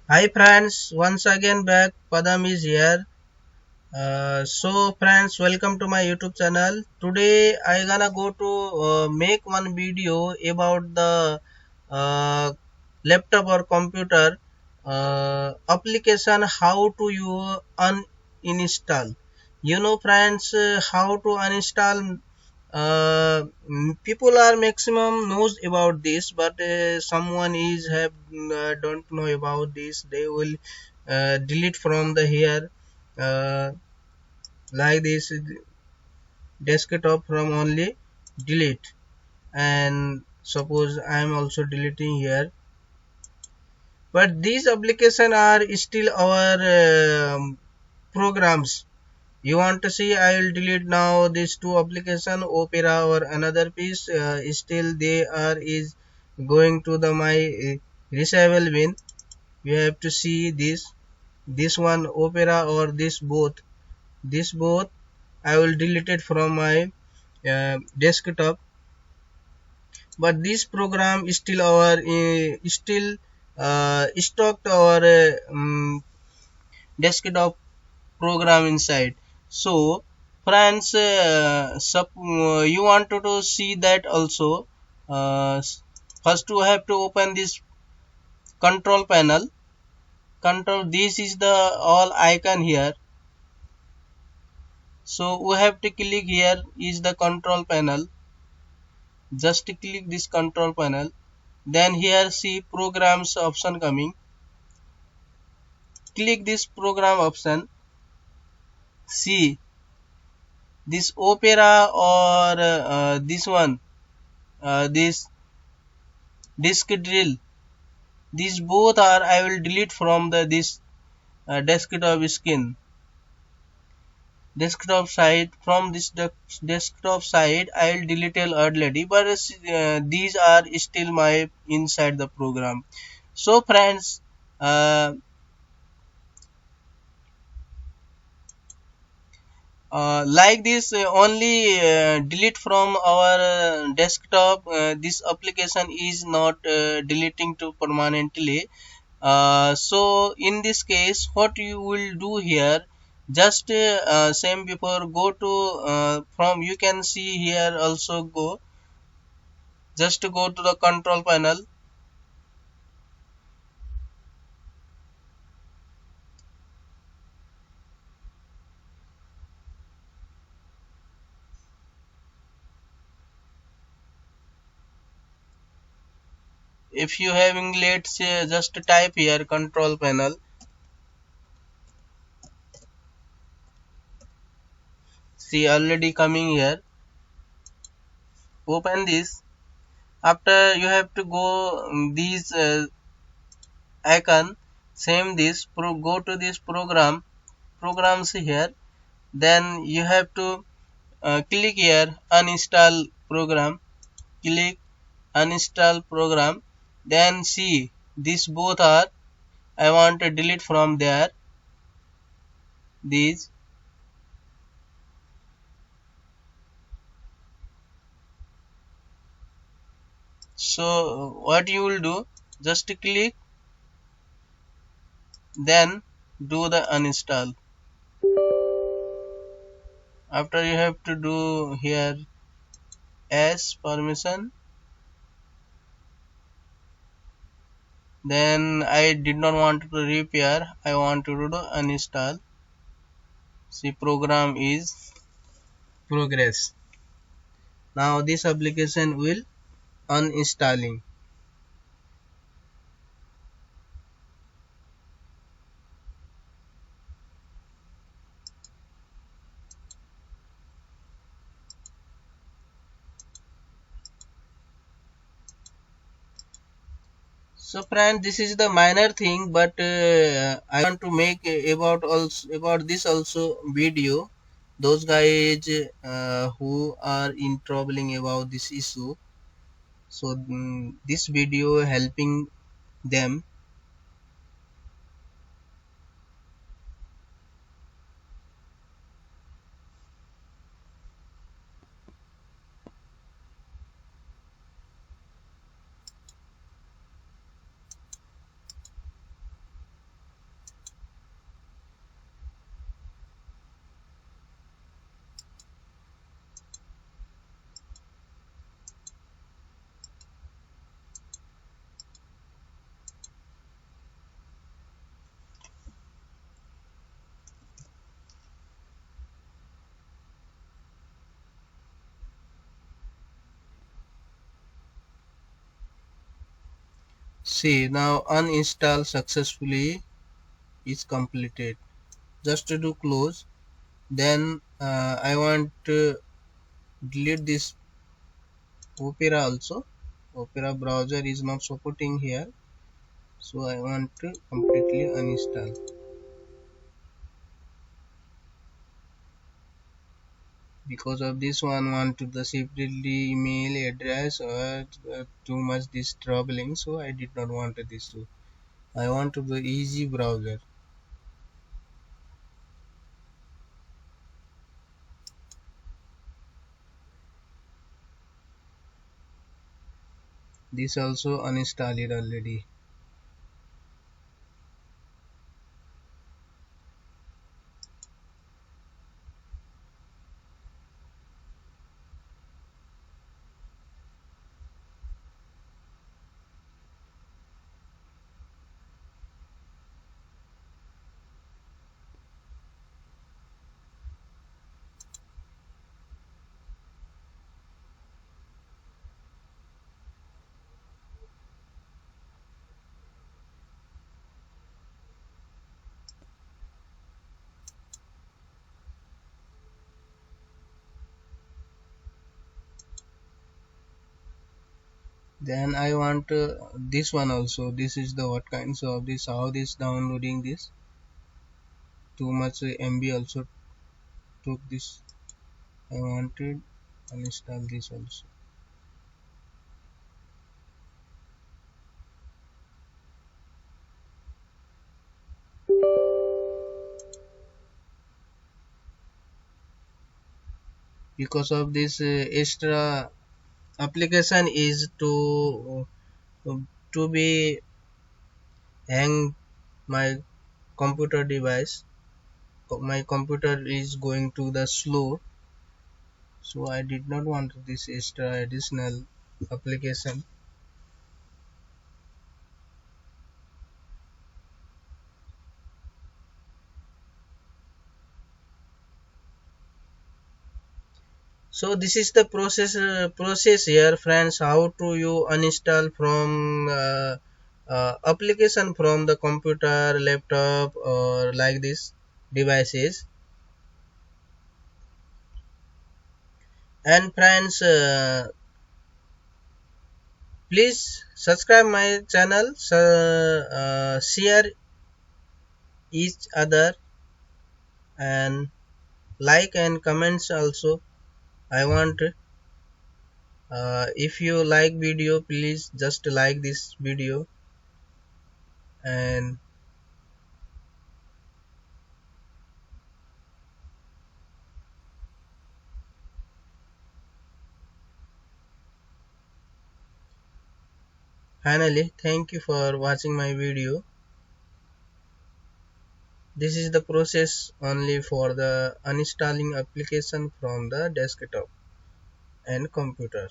Hi friends, once again back. Padam is here. So friends, welcome to my YouTube channel. Today I gonna go to make one video about the uh, laptop or computer application how to you uninstall. You know friends, how to uninstall. People are maximum knows about this, but someone is have don't know about this. They will delete from the here. Uh, like this desktop from only delete, and suppose I am also deleting here, but these application are still our programs. You want to see, I will delete now these two application, Opera or another piece, still they are is going to the my reachable bin. You have to see this one Opera or this both I will delete it from my desktop, but this program is still our still stocked our desktop program inside. So friends, you wanted to see that also. First you have to open this control panel. Control, this is the all icon here. So we have to click here is the control panel. Just click this control panel, then here see programs option coming. Click this program option. See this Opera or this one, this disk drill. These both are I will delete from the this desktop skin. Desktop side, from this desktop side I will delete it already, but these are still my inside the program. So friends, uh, like this only delete from our desktop. This application is not deleting to permanently. So in this case what you will do here, just same before, go to from you can see here also, go just go to the control panel. If you having, let's say, just type here control panel. See already coming here. Open this. After you have to go these icon, same this go to this programs here, then you have to click here uninstall program. Click uninstall program, then see these both are I want to delete from there. These, so what you will do, just click, then do the uninstall. After you have to do here as permission, then I did not want to repair, I want to do the uninstall. See program is progress. Now this application will uninstalling. So friend, this is the minor thing, but I want to make about this also video. Those guys who are in troubling about this issue, so this video helping them. See, now uninstall successfully is completed. Just to do close, then I want to delete this Opera also. Opera browser is not supporting here, so I want to completely uninstall. Because of this one, want to the separately email address or too much this troubling, so I did not want this to. I want to the easy browser. This also uninstalled already. Then I want this one also. This is the what kinds of this, how this downloading this. Too much MB also took this. I wanted uninstall this also. Because of this extra application is to be hang my computer device. My computer is going to the slow, so I did not want this extra additional application. So this is the process here, friends. How to you uninstall from application from the computer, laptop, or like this devices. And friends, please subscribe my channel. So, share each other and like and comments also. I want if you like video, please just like this video and finally thank you for watching my video. This is the process only for the uninstalling application from the desktop and computer.